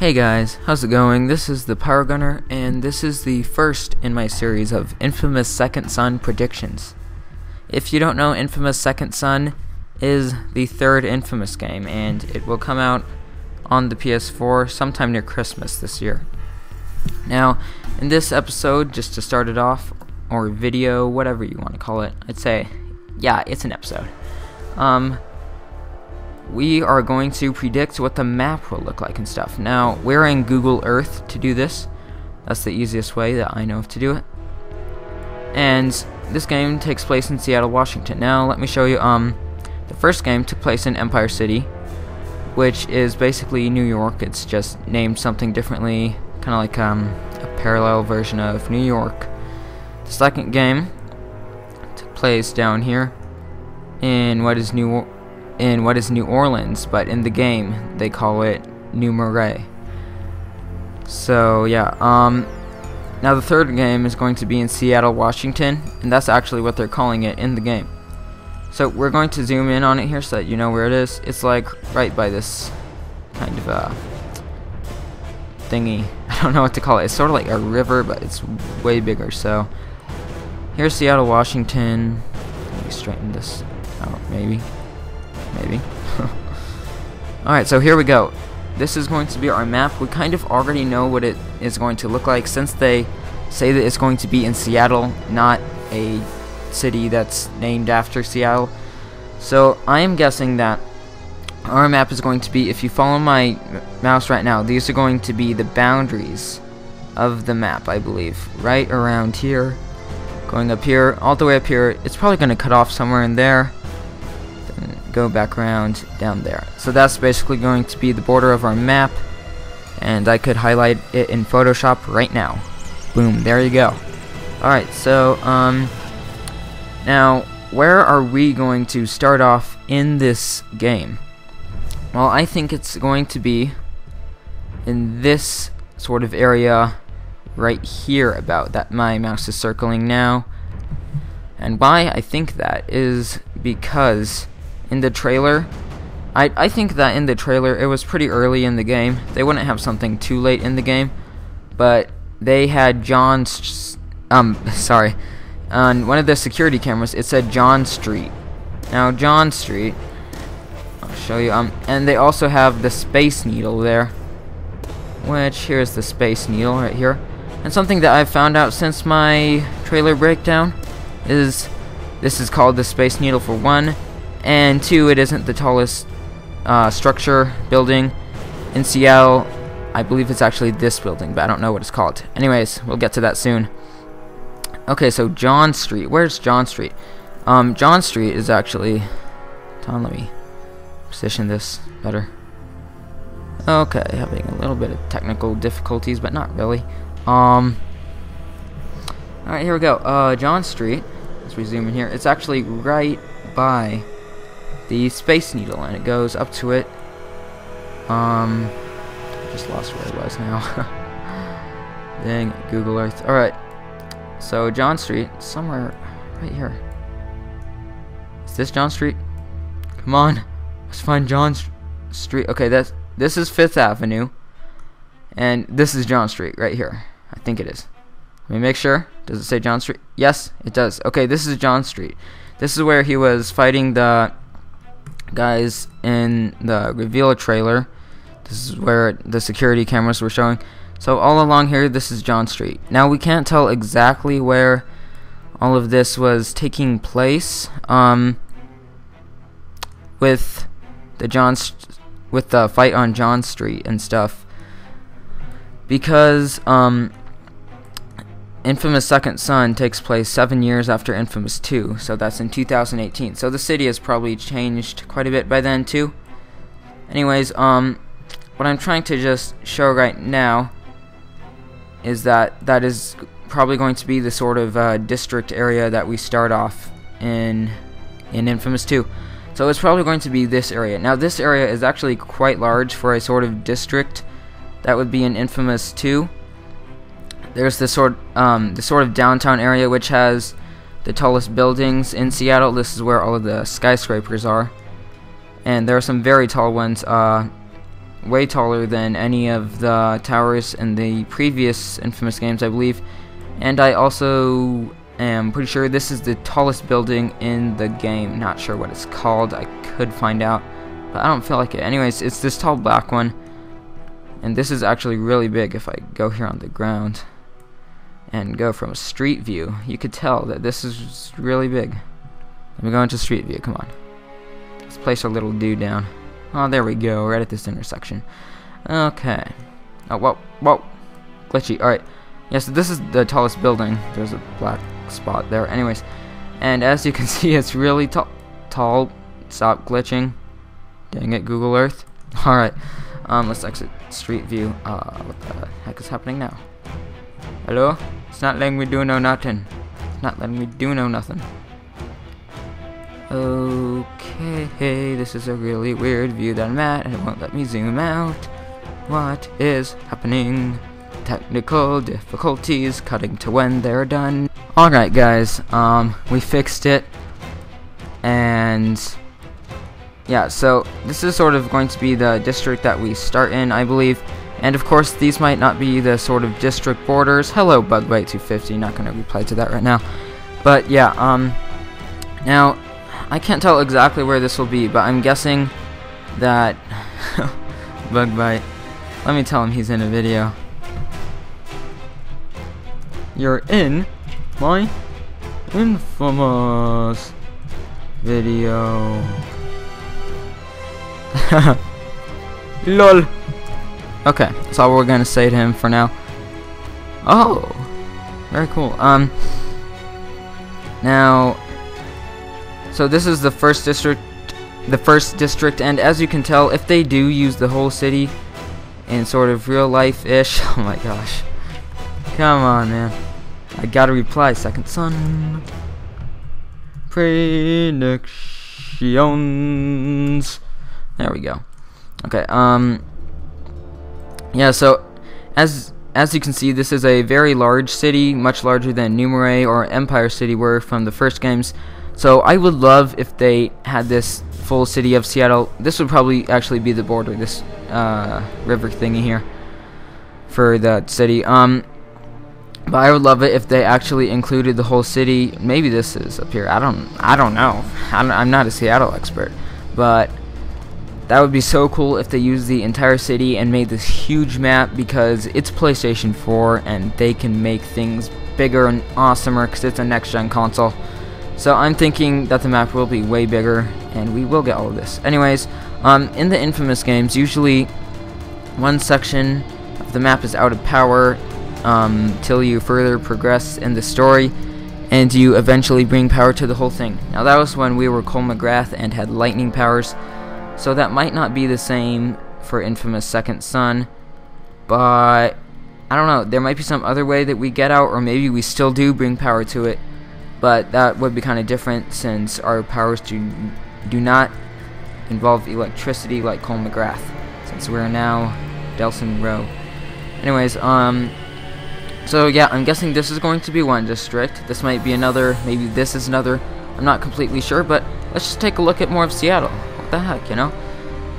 Hey guys, how's it going? This is the Power Gunner, and this is the first in my series of Infamous Second Son predictions. If you don't know, Infamous Second Son is the third Infamous game, and it will come out on the PS4 sometime near Christmas this year. Now, in this episode, just to start it off, or video, whatever you want to call it, I'd say, yeah, it's an episode. We are going to predict what the map will look like and stuff. Now, we're in Google Earth to do this. That's the easiest way that I know of to do it. And this game takes place in Seattle, Washington. Now, let me show you. The first game took place in Empire City, which is basically New York. It's just named something differently, kind of like a parallel version of New York. The second game took place down here in what is New Orleans, but in the game they call it New Marais. So yeah, now the third game is going to be in Seattle, Washington, and that's actually what they're calling it in the game. So we're going to zoom in on it here so that you know where it is. It's like right by this kind of thingy. I don't know what to call it. It's sort of like a river, but it's way bigger. So here's Seattle, Washington. Let me straighten this out, maybe. Alright, so here we go. This is going to be our map. We kind of already know what it is going to look like, since they say that it's going to be in Seattle, not a city that's named after Seattle. So I am guessing that our map is going to be, if you follow my mouse right now, these are going to be the boundaries of the map, I believe. Right around here, going up here, all the way up here. It's probably going to cut off somewhere in there. Go back around down there. So that's basically going to be the border of our map, and I could highlight it in Photoshop right now. Boom, there you go. Alright, so now where are we going to start off in this game? Well, I think it's going to be in this sort of area right here about that my mouse is circling now. And why I think that is because in the trailer, I think that in the trailer it was pretty early in the game. They wouldn't have something too late in the game, but they had on one of the security cameras it said John Street. Now John Street, I'll show you, and they also have the Space Needle there, which here's the Space Needle right here. And something that I've found out since my trailer breakdown is this is called the Space Needle for one. And two, it isn't the tallest building in Seattle. I believe it's actually this building, but I don't know what it's called. Anyways, we'll get to that soon. Okay, so John Street. Where's John Street? John Street is actually... Tom, let me position this better. Okay, having a little bit of technical difficulties, but not really. Alright, here we go. John Street. Let's resume in here. It's actually right by the Space Needle, and it goes up to it. I just lost where I was now. Dang, Google Earth. Alright, so John Street, somewhere right here. Is this John Street? Come on, let's find John Street. Okay, this is 5th Avenue, and this is John Street right here. I think it is. Let me make sure. Does it say John Street? Yes, it does. Okay, this is John Street. This is where he was fighting the guys in the reveal trailer. This is where the security cameras were showing. So all along here, this is John Street. Now we can't tell exactly where all of this was taking place with the fight on John Street and stuff, because Infamous Second Son takes place 7 years after Infamous 2, so that's in 2018. So the city has probably changed quite a bit by then too. Anyways, what I'm trying to just show right now is that is probably going to be the sort of district area that we start off in Infamous 2. So it's probably going to be this area. Now this area is actually quite large for a sort of district that would be in Infamous 2. There's this sort of downtown area which has the tallest buildings in Seattle. This is where all of the skyscrapers are, and there are some very tall ones way taller than any of the towers in the previous Infamous games, I believe. And I also am pretty sure this is the tallest building in the game. Not sure what it's called. I could find out, but I don't feel like it. Anyways, it's this tall black one. And this is actually really big. If I go here on the ground and go from a street view, you could tell that this is really big. Let me go into street view, come on. Let's place our little dude down. Oh, there we go, right at this intersection. Okay. Oh, whoa. Glitchy, alright. Yeah, so this is the tallest building. There's a black spot there. Anyways, and as you can see, it's really tall. Stop glitching. Dang it, Google Earth. Alright, let's exit street view. What the heck is happening now? Hello? It's not letting me do no nothing. It's not letting me do no nothing. Okay, this is a really weird view that I'm at, and it won't let me zoom out. What is happening? Technical difficulties, cutting to when they're done. Alright guys, we fixed it, and yeah, so this is sort of going to be the district that we start in, I believe. And of course, these might not be the sort of district borders. Hello, Bugbite250, not going to reply to that right now. But yeah, now, I can't tell exactly where this will be, but I'm guessing that Bugbite, let me tell him he's in a video. You're in my infamous video. LOL. Okay, that's all we're gonna say to him for now. Oh, very cool. Now, so this is the first district, and as you can tell, if they do use the whole city in sort of real life-ish, oh my gosh, come on, man, I gotta reply, second son. Predictions. There we go. Okay, yeah, so as you can see, this is a very large city, much larger than Numere or Empire City were from the first games. So I would love if they had this full city of Seattle. This would probably actually be the border, this river thingy here for that city. But I would love it if they actually included the whole city. Maybe this is up here. I don't know. I'm not a Seattle expert, but that would be so cool if they used the entire city and made this huge map, because it's PlayStation 4 and they can make things bigger and awesomer because it's a next-gen console. So I'm thinking that the map will be way bigger and we will get all of this. Anyways, in the Infamous games, usually one section of the map is out of power till you further progress in the story and you eventually bring power to the whole thing. Now that was when we were Cole MacGrath and had lightning powers. So that might not be the same for Infamous Second Son, but I don't know, there might be some other way that we get out, or maybe we still do bring power to it, but that would be kind of different since our powers do not involve electricity like Cole MacGrath, since we're now Delson Row. Anyways, so yeah, I'm guessing this is going to be one district, this might be another, maybe this is another, I'm not completely sure, but let's just take a look at more of Seattle. The heck, you know?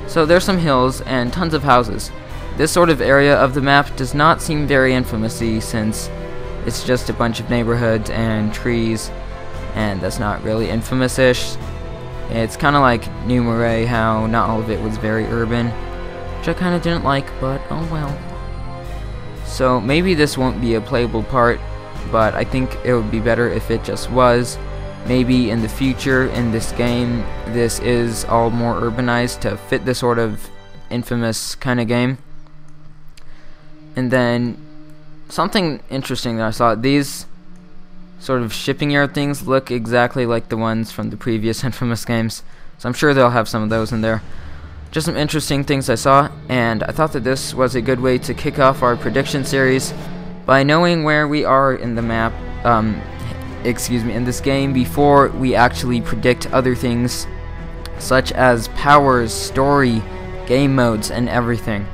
So there's some hills and tons of houses. This sort of area of the map does not seem very infamous-y, since it's just a bunch of neighborhoods and trees, and that's not really infamous-ish. It's kind of like Numere, how not all of it was very urban, which I kind of didn't like, but oh well. So maybe this won't be a playable part, but I think it would be better if it just was. Maybe in the future, in this game, this is all more urbanized to fit the sort of Infamous kind of game. And then, something interesting that I saw, these sort of shipping yard things look exactly like the ones from the previous Infamous games. So I'm sure they'll have some of those in there. Just some interesting things I saw, and I thought that this was a good way to kick off our prediction series by knowing where we are in the map, in this game before we actually predict other things such as powers, story, game modes, and everything.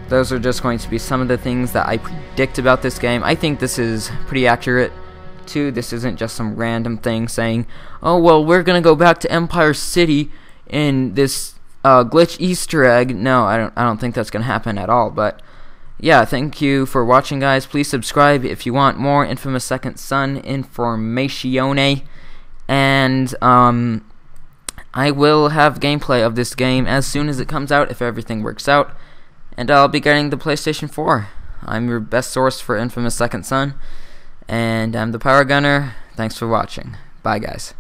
Those are just going to be some of the things that I predict about this game. I think this is pretty accurate too. This isn't just some random thing saying, oh well, we're gonna go back to Empire City in this Glitch Easter egg. No, I don't think that's gonna happen at all. But yeah, thank you for watching, guys. Please subscribe if you want more Infamous Second Son information. And I will have gameplay of this game as soon as it comes out, if everything works out. And I'll be getting the PlayStation 4. I'm your best source for Infamous Second Son. And I'm the Power Gunner. Thanks for watching. Bye, guys.